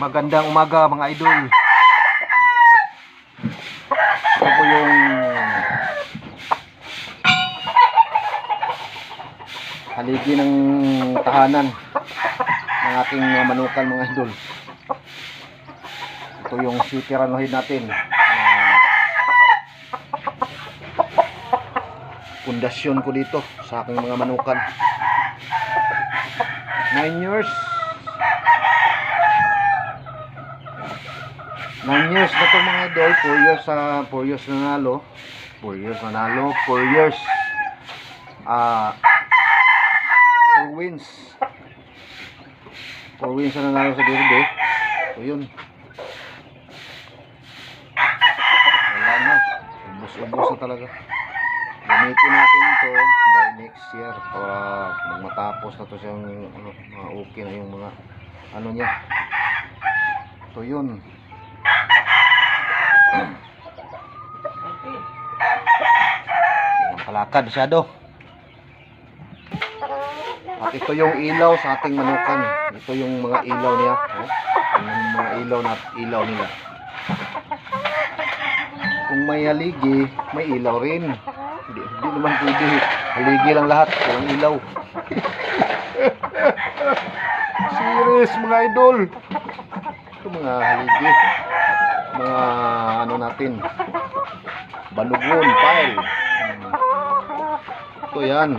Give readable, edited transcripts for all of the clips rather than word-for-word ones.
Magandang umaga mga idol. Ito po yung haligi ng tahanan ng ating manukan mga idol. Ito yung sitiranoid natin. Pundasyon ko dito sa aking mga manukan. 9 years. 9 years na ito mga idol. 4 years nanalo. 4 years 4 wins. 4 wins na nanalo sa Derby. So yun. Wala na. Ubus na talaga. Gamitin natin ito by next year para matapos na ito siyang okay na yung mga ano niya. So yun. Palakad masyado. At ito yung ilaw sa ating manukan. Ito yung mga ilaw niya. Yung mga ilaw nila. Kung may haligi, may ilaw rin. Hindi naman pwede. Haligi lang lahat. Walang ilaw. Serious mga idol. Ito mga haligi. Mga ano natin. Balugon, pile. Ito yan.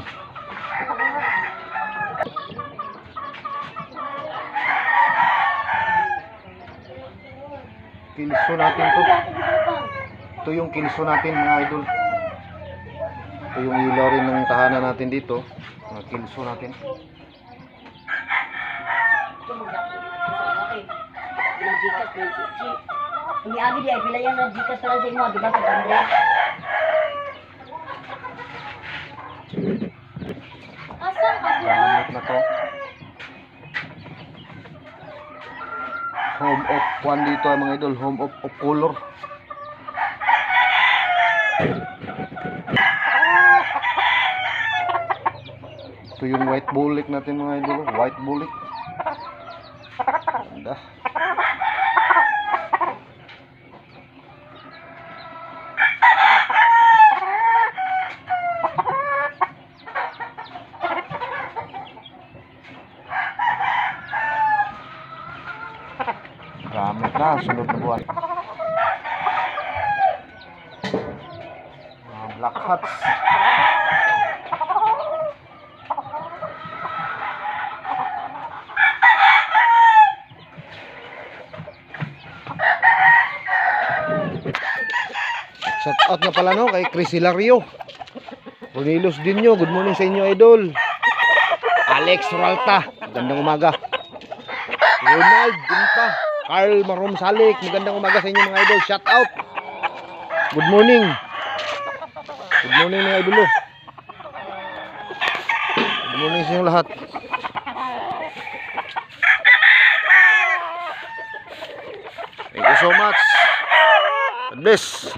Kilso natin to. Ito yung kilso natin mga idol. Ito yung ilaw rin ng tahanan natin dito. Mga kilso natin. Ini agi dia bilang na Gcash pala sa inyo, di ba, Andre? Gamit na to. Home of one dito mga idol. Home of color. Ito yung white bulik natin mga idol. White bulik. Ganda. Gamit na, sunod na buwan. Black hats. Shout out na pala no kay Chris Hilario. Cornelius Dinyo, good morning sa inyo idol. Alex Ralta, magandang umaga. Ronald Dinpa, Carl Marom Salik, magandang umaga sa inyo mga idol. Shout out. Good morning. Good morning mga idol. Good morning sa inyo lahat. Thank you so much. God bless.